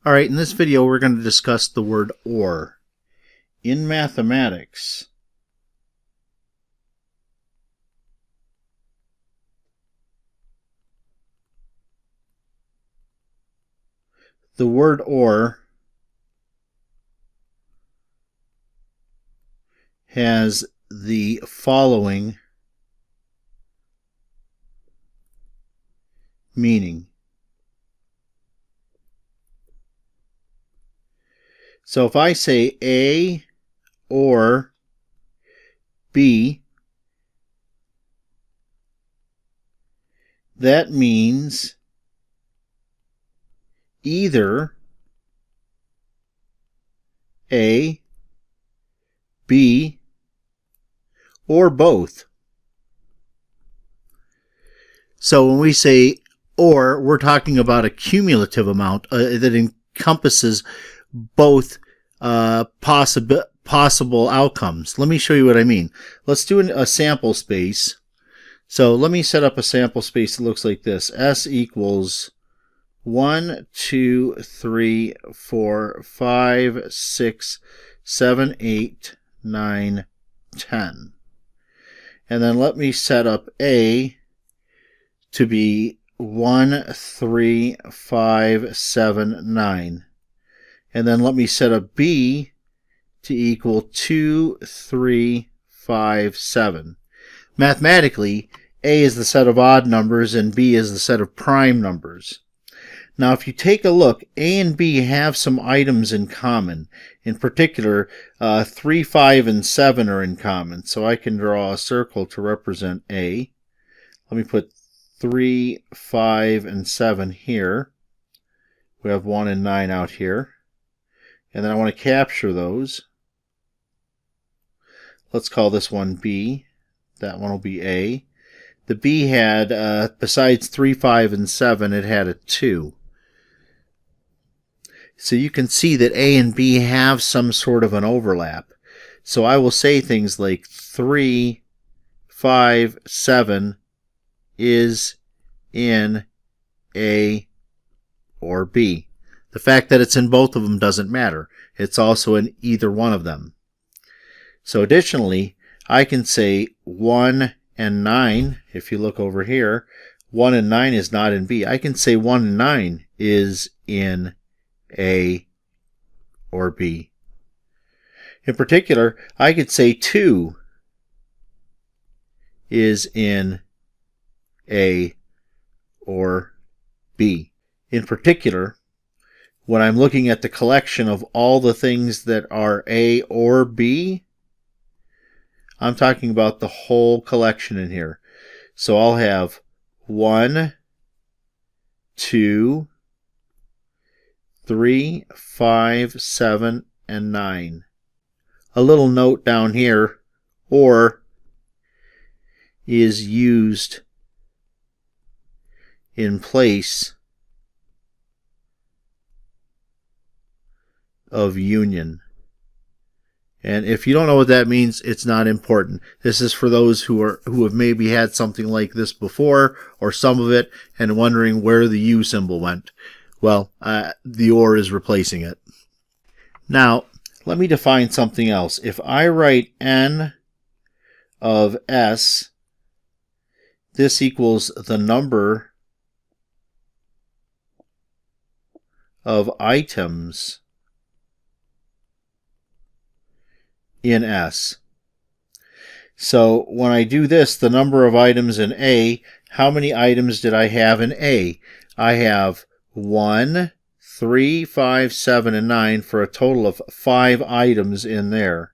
Alright, in this video we're going to discuss the word or. In mathematics, the word or has the following meaning. So if I say A or B, that means either A, B, or both. So when we say or, we're talking about a cumulative amount that encompasses both possible outcomes. Let me show you what I mean. Let's do a sample space. So let me set up a sample space that looks like this. S equals 1, 2, 3, 4, 5, 6, 7, 8, 9, 10. And then let me set up A to be 1, 3, 5, 7, 9. And then let me set up B to equal 2, 3, 5, 7. Mathematically, A is the set of odd numbers and B is the set of prime numbers. Now, if you take a look, A and B have some items in common. In particular, 3, 5, and 7 are in common. So I can draw a circle to represent A. Let me put 3, 5, and 7 here. We have 1 and 9 out here. And then I want to capture those. Let's call this one B. That one will be A. The B had, besides 3, 5, and 7, it had a 2. So you can see that A and B have some sort of an overlap. So I will say things like 3, 5, 7 is in A or B. The fact that it's in both of them doesn't matter. It's also in either one of them. So additionally, I can say 1 and 9, if you look over here, 1 and 9 is not in B. I can say 1 and 9 is in A or B. In particular, I could say 2 is in A or B. In particular, when I'm looking at the collection of all the things that are A or B, I'm talking about the whole collection in here. So I'll have 1, 2, 3, 5, 7, and 9. A little note down here, or is used in place of union. And if you don't know what that means, it's not important. This is for those who have maybe had something like this before, or some of it, and wondering where the U symbol went. Well, the or is replacing it. Now, let me define something else. If I write n of S, this equals the number of items in S. So when I do this, the number of items in A, how many items did I have in A? I have 1, 3, 5, 7, and 9 for a total of 5 items in there.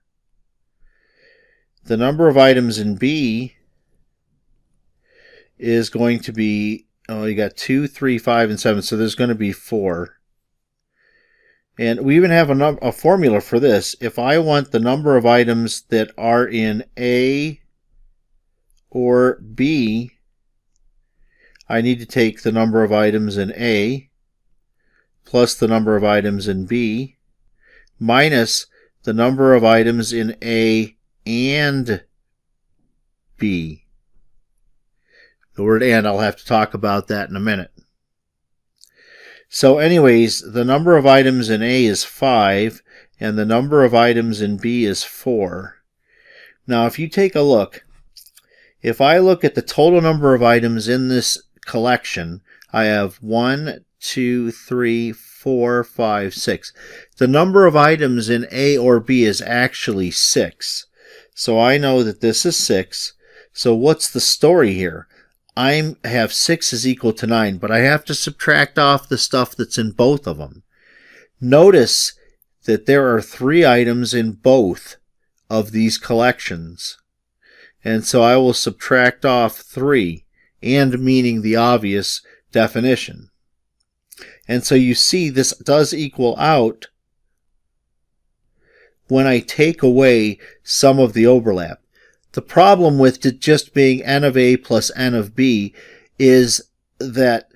The number of items in B is going to be, you got 2, 3, 5, and 7, so there's going to be 4. And we even have a formula for this. If I want the number of items that are in A or B, I need to take the number of items in A plus the number of items in B minus the number of items in A and B. The word and, I'll have to talk about that in a minute. So anyways, the number of items in A is 5, and the number of items in B is 4. Now if you take a look, if I look at the total number of items in this collection, I have 1, 2, 3, 4, 5, 6. The number of items in A or B is actually 6. So I know that this is 6. So what's the story here? I have 6 is equal to 9, but I have to subtract off the stuff that's in both of them. Notice that there are 3 items in both of these collections. And so I will subtract off 3, and meaning the obvious definition. And so you see this does equal out when I take away some of the overlap. The problem with it just being n of A plus n of B is that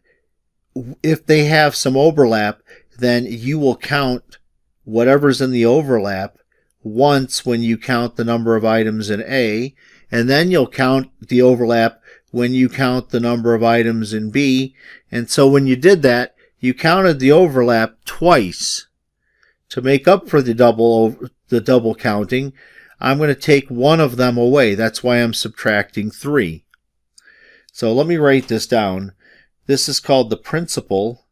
if they have some overlap, then you will count whatever's in the overlap once when you count the number of items in A, and then you'll count the overlap when you count the number of items in B. And so when you did that, you counted the overlap twice. To make up for the double counting, I'm going to take one of them away. That's why I'm subtracting 3. So let me write this down. This is called the principle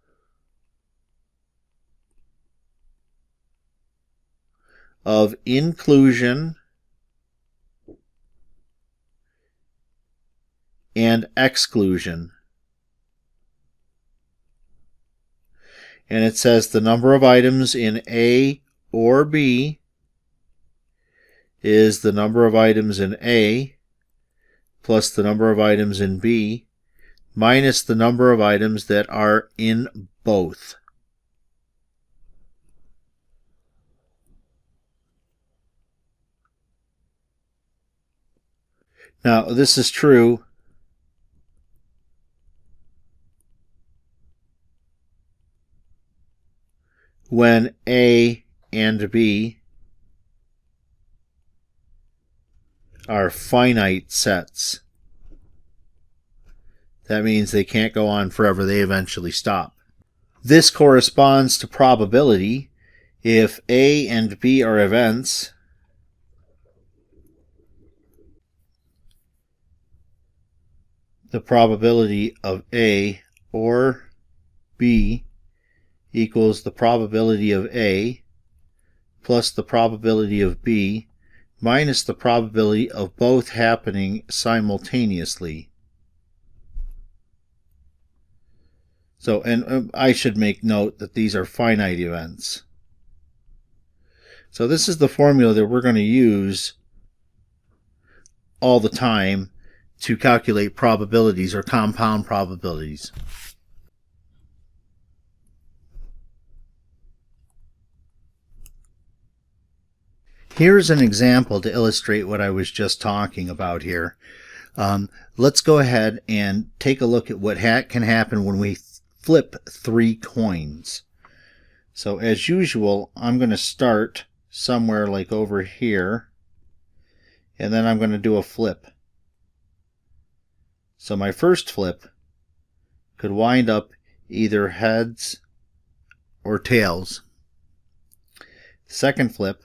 of inclusion and exclusion. And it says the number of items in A or B is the number of items in A plus the number of items in B minus the number of items that are in both. Now, this is true when A and B are finite sets. That means they can't go on forever. They eventually stop. This corresponds to probability. If A and B are events, the probability of A or B equals the probability of A plus the probability of B minus the probability of both happening simultaneously. So, and I should make note that these are finite events. So this is the formula that we're going to use all the time to calculate probabilities or compound probabilities. Here's an example to illustrate what I was just talking about here. Let's go ahead and take a look at what can happen when we flip 3 coins. So as usual, I'm going to start somewhere like over here, and then I'm going to do a flip. So my first flip could wind up either heads or tails. The second flip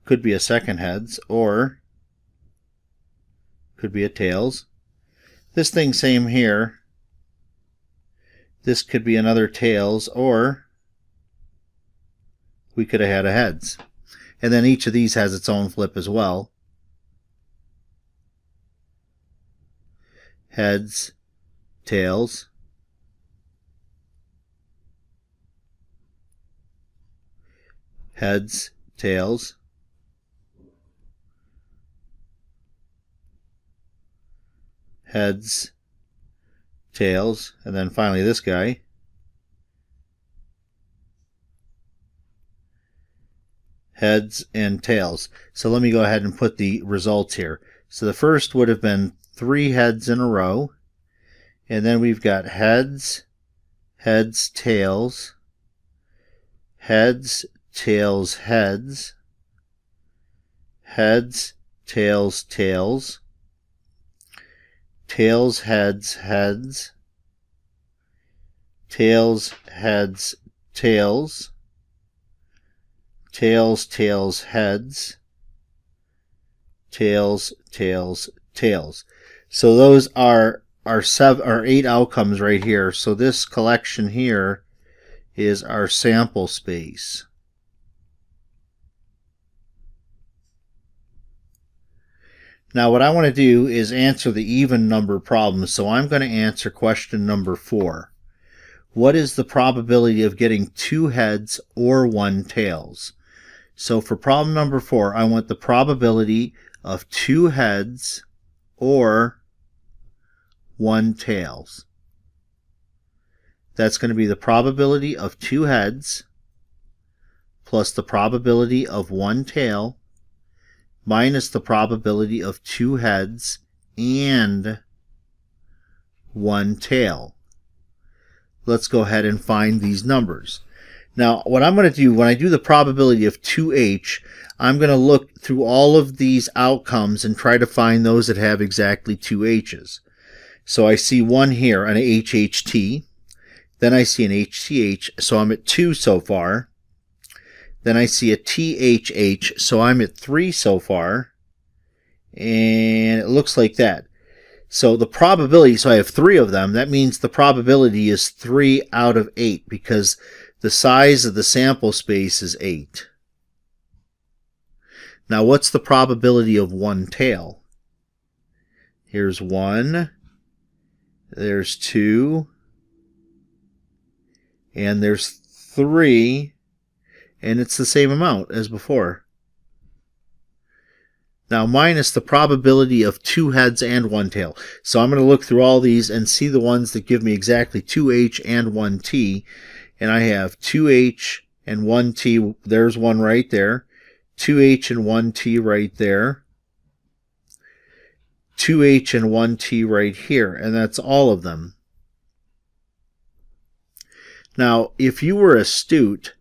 could be a second heads or could be a tails. This thing same here. This could be another tails, or we could have had a heads. And then each of these has its own flip as well. Heads, tails, heads, tails, heads, tails, and then finally this guy. Heads and tails. So let me go ahead and put the results here. So the first would have been 3 heads in a row, and then we've got heads, heads, tails, heads, tails, heads, heads, tails, tails, tails, heads, heads, tails, heads, tails, tails, tails, heads, tails, tails, tails. So those are our 8 outcomes right here. So this collection here is our sample space. Now what I want to do is answer the even number problem. So I'm going to answer question number 4. What is the probability of getting 2 heads or 1 tails? So for problem number 4, I want the probability of 2 heads or 1 tails. That's going to be the probability of 2 heads plus the probability of 1 tail minus the probability of 2 heads and 1 tail. Let's go ahead and find these numbers. Now, what I'm going to do when I do the probability of 2h, I'm going to look through all of these outcomes and try to find those that have exactly 2 h's. So I see one here, an HHT. Then I see an HTH, so I'm at 2 so far. Then I see a THH, so I'm at 3 so far. And it looks like that. So the probability, so I have 3 of them. That means the probability is 3 out of 8 because the size of the sample space is 8. Now what's the probability of 1 tail? Here's 1. There's 2. And there's 3. And it's the same amount as before. Now minus the probability of 2 heads and 1 tail. So I'm going to look through all these and see the ones that give me exactly 2h and 1t. And I have 2h and 1t. There's one right there. 2h and 1t right there. 2h and 1t right here. And that's all of them. Now, if you were astute,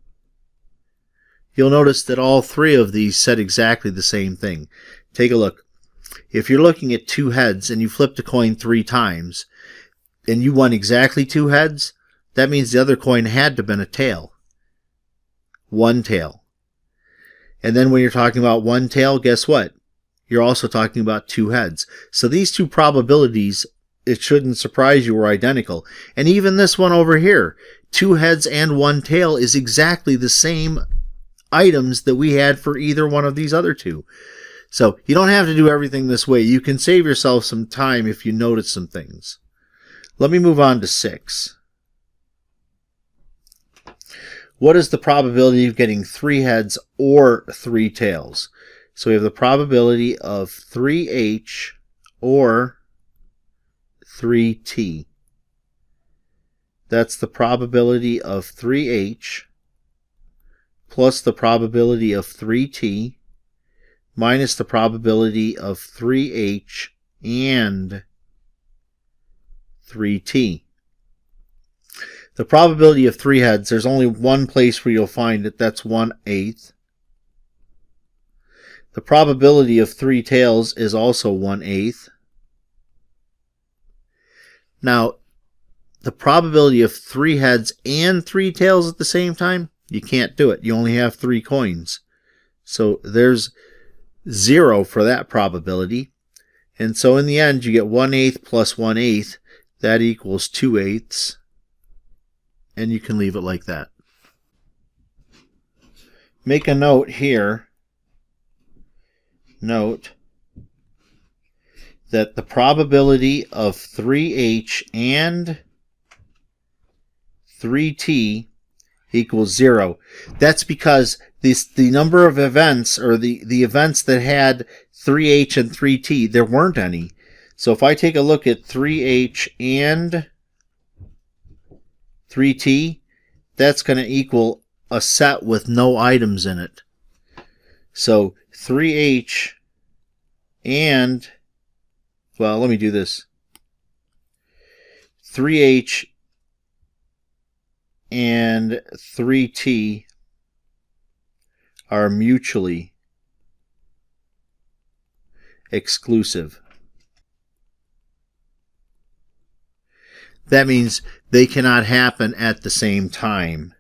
you'll notice that all 3 of these said exactly the same thing. Take a look. If you're looking at 2 heads and you flipped a coin 3 times and you won exactly 2 heads, that means the other coin had to have been a tail. 1 tail. And then when you're talking about 1 tail, guess what? You're also talking about 2 heads. So these 2 probabilities, it shouldn't surprise you, are identical. And even this one over here, 2 heads and 1 tail is exactly the same items that we had for either one of these other 2. So you don't have to do everything this way. You can save yourself some time if you notice some things. Let me move on to 6. What is the probability of getting 3 heads or 3 tails? So we have the probability of 3h or 3t. That's the probability of 3h plus the probability of 3t minus the probability of 3h and 3t. The probability of 3 heads, there's only one place where you'll find it. That's 1/8. The probability of 3 tails is also 1/8. Now, the probability of 3 heads and 3 tails at the same time, you can't do it. You only have 3 coins. So there's 0 for that probability. And so in the end, you get 1/8 plus 1/8. That equals 2/8. And you can leave it like that. Make a note here. Note that the probability of 3h and 3t equals 0. That's because the number of events, or the events that had 3h and 3t, there weren't any. So if I take a look at 3h and 3t, that's going to equal a set with no items in it. So 3h and, well, let me do this. 3h and 3t are mutually exclusive. That means they cannot happen at the same time.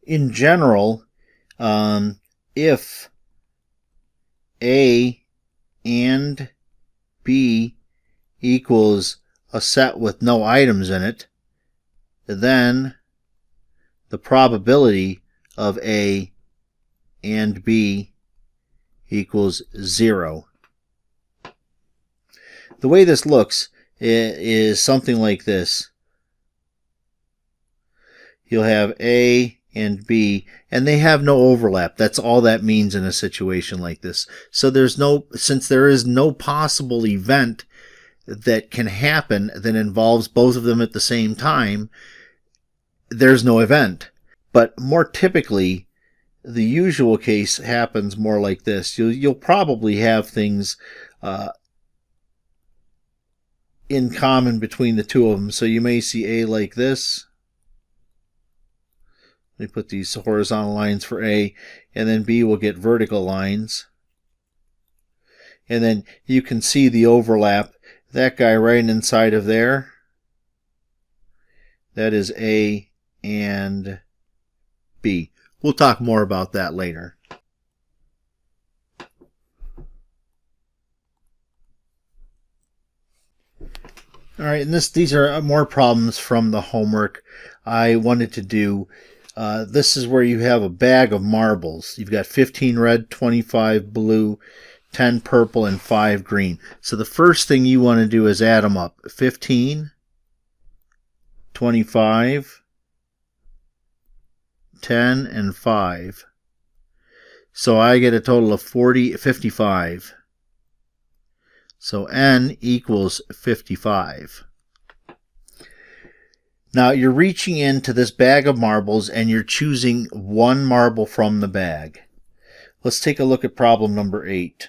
In general, if A and B equals a set with no items in it, then the probability of A and B equals 0. The way this looks is something like this. You'll have A and B, and they have no overlap. That's all that means in a situation like this. So since there is no possible event that can happen that involves both of them at the same time, there's no event. But more typically, the usual case happens more like this. You'll probably have things in common between the two of them. So you may see A like this. Let me put these horizontal lines for A, and then B will get vertical lines. And then you can see the overlap. That guy right inside of there, that is A and B. We'll talk more about that later. All right, and these are more problems from the homework I wanted to do. This is where you have a bag of marbles. You've got 15 red, 25 blue, 10 purple, and 5 green. So the first thing you want to do is add them up. 15, 25, 10, and 5. So I get a total of 55. So N equals 55. Now you're reaching into this bag of marbles and you're choosing one marble from the bag. Let's take a look at problem number 8.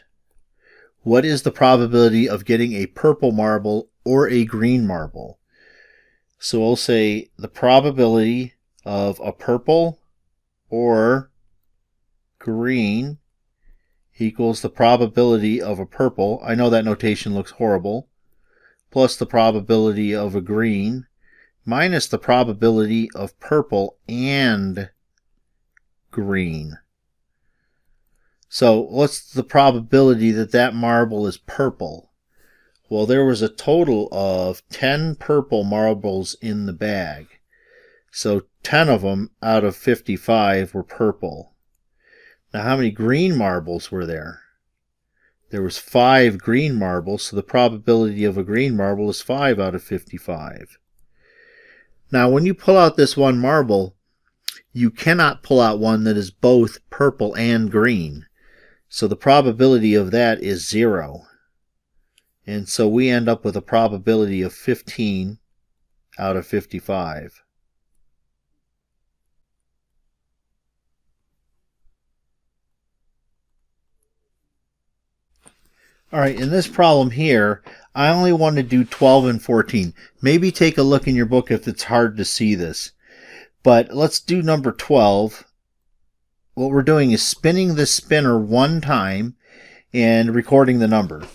What is the probability of getting a purple marble or a green marble? So we'll say the probability of a purple or green equals the probability of a purple. I know that notation looks horrible. Plus the probability of a green minus the probability of purple and green. So what's the probability that that marble is purple? Well, there was a total of 10 purple marbles in the bag. So 10 of them out of 55 were purple. Now how many green marbles were there? There was 5 green marbles, so the probability of a green marble is 5 out of 55. Now, when you pull out this one marble, you cannot pull out one that is both purple and green. So the probability of that is 0. And so we end up with a probability of 15 out of 55. All right, in this problem here, I only want to do 12 and 14. Maybe take a look in your book if it's hard to see this. But let's do number 12. What we're doing is spinning the spinner one time and recording the number.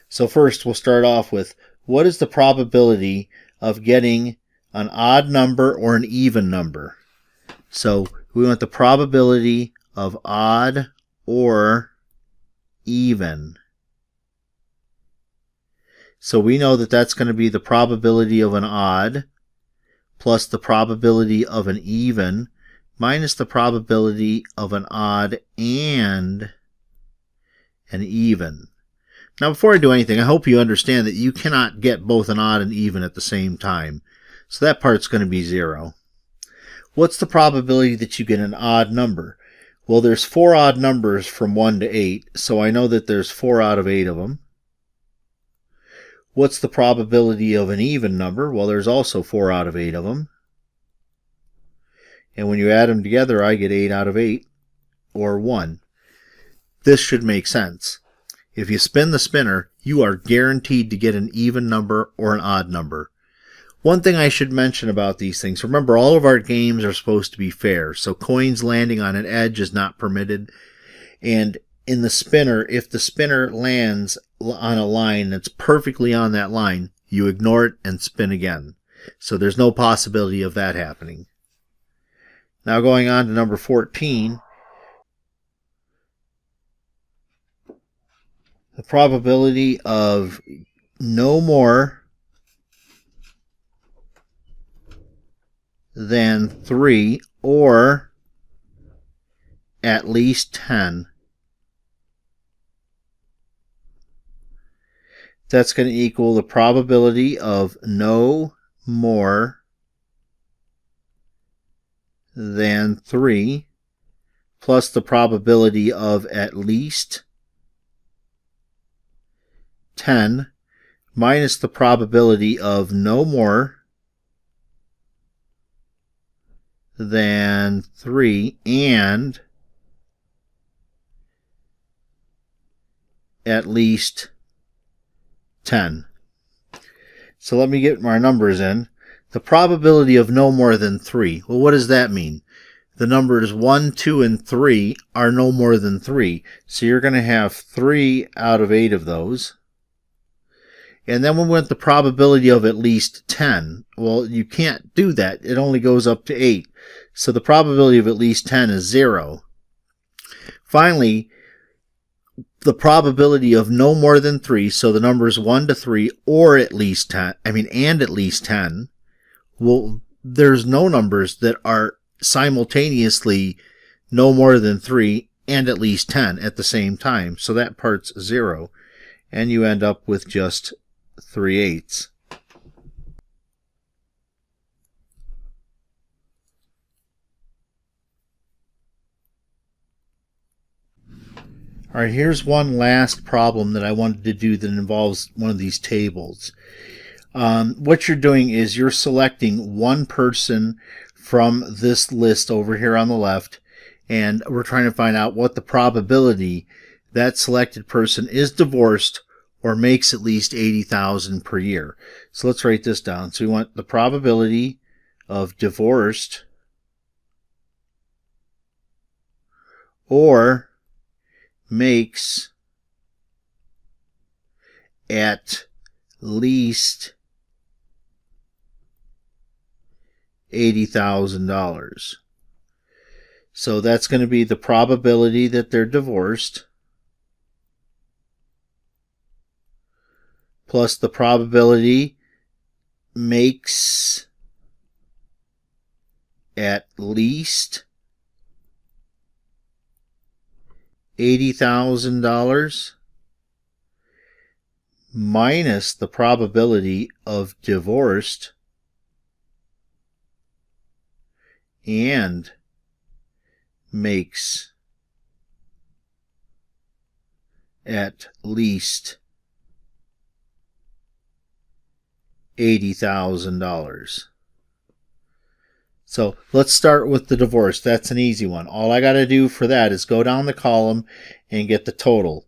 So first we'll start off with, what is the probability of getting an odd number or an even number? So we want the probability of odd or even. So we know that that's going to be the probability of an odd plus the probability of an even minus the probability of an odd and an even. Now before I do anything, I hope you understand that you cannot get both an odd and even at the same time. So that part's going to be 0. What's the probability that you get an odd number? Well, there's 4 odd numbers from 1 to 8, so I know that there's 4 out of 8 of them. What's the probability of an even number? Well, there's also 4 out of 8 of them. And when you add them together, I get 8 out of 8, or 1. this should make sense. If you spin the spinner, you are guaranteed to get an even number or an odd number. One thing I should mention about these things, remember all of our games are supposed to be fair, so coins landing on an edge is not permitted. And in the spinner, if the spinner lands on a line that's perfectly on that line, you ignore it and spin again. So there's no possibility of that happening. Now going on to number 14. The probability of no more than 3 or at least 10. That's going to equal the probability of no more than 3 plus the probability of at least 10 minus the probability of no more than 3 and at least 10. So let me get my numbers in. The probability of no more than 3. Well, what does that mean? The numbers 1, 2, and 3 are no more than 3. So you're going to have 3 out of 8 of those. And then we want the probability of at least 10. Well, you can't do that. It only goes up to 8. So the probability of at least 10 is 0. Finally, the probability of no more than 3, so the numbers 1 to 3 or at least 10, and at least 10, well, there's no numbers that are simultaneously no more than 3 and at least 10 at the same time. So that part's 0. And you end up with just 3/8. All right, here's one last problem that I wanted to do that involves one of these tables. What you're doing is you're selecting one person from this list over here on the left, and we're trying to find out what the probability that selected person is divorced or makes at least $80,000 per year. So let's write this down. So we want the probability of divorced or makes at least $80,000. So that's going to be the probability that they're divorced plus the probability makes at least $80,000 minus the probability of divorced and makes at least $80,000. So let's start with the divorce. That's an easy one. All I got to do for that is go down the column and get the total.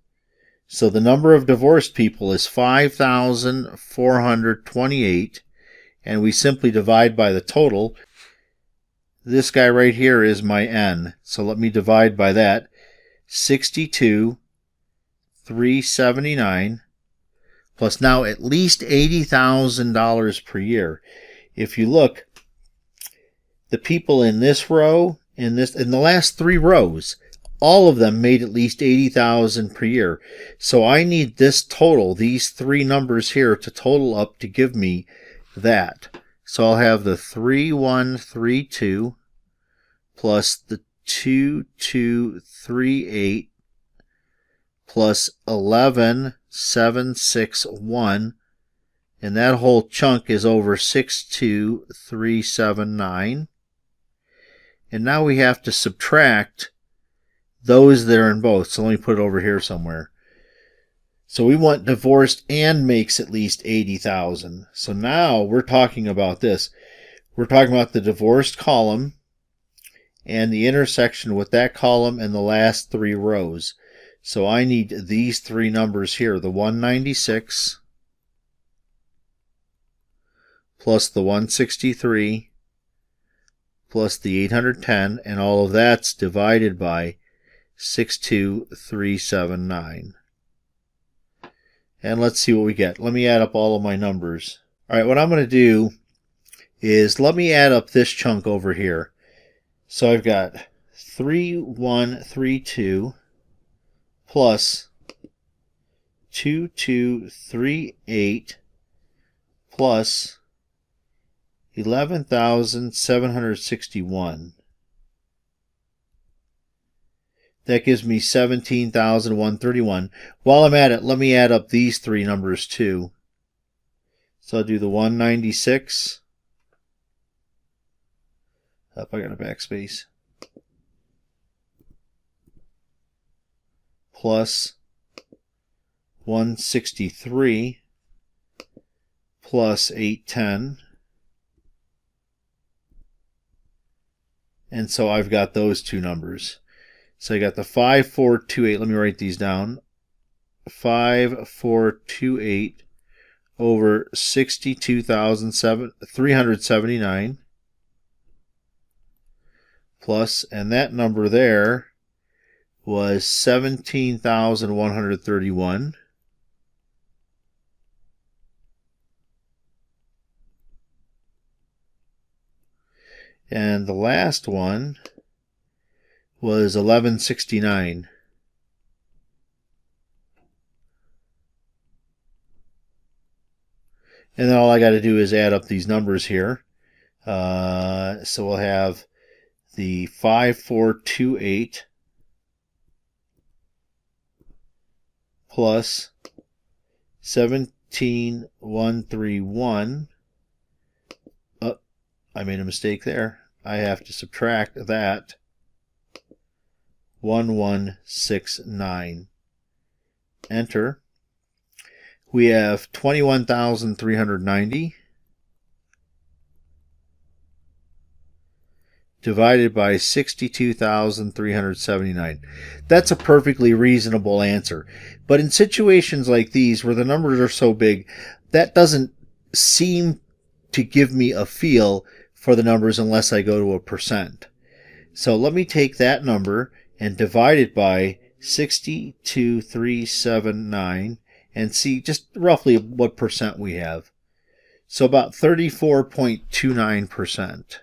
So the number of divorced people is 5,428, and we simply divide by the total. This guy right here is my N. So let me divide by that. 62,379 plus now at least $80,000 per year. If you look, the people in this row, in the last 3 rows, all of them made at least $80,000 per year. So I need this total, these 3 numbers here, to total up to give me that. So I'll have the 3132 plus the 2238 plus 11,761, and that whole chunk is over 62,379. And now we have to subtract those that are in both. So let me put it over here somewhere. So we want divorced and makes at least 80,000. So now we're talking about this. We're talking about the divorced column and the intersection with that column and the last 3 rows. So I need these three numbers here, the 196 plus the 163 plus the 810, and all of that's divided by 62379. And let's see what we get. Let me add up all of my numbers. All right, what I'm going to do is let me add up this chunk over here. So I've got 3132 plus 2238 plus 11,761. That gives me 17,131. While I'm at it, let me add up these three numbers too. So I'll do the 196. Up, I got a backspace. Plus 163 plus 810. And so I've got those two numbers. So I got the 5428. Let me write these down. 5428 over 62,379 plus, and that number there was 17,131. And the last one was 1169. And then all I got to do is add up these numbers here. So we'll have the 5428 plus 17,131. Oh, I made a mistake there. I have to subtract that. 1169. Enter. We have 21,390 divided by 62,379. That's a perfectly reasonable answer. But in situations like these where the numbers are so big, that doesn't seem to give me a feel for the numbers unless I go to a percent. So let me take that number and divide it by 62,379 and see just roughly what percent we have. So about 34.29%.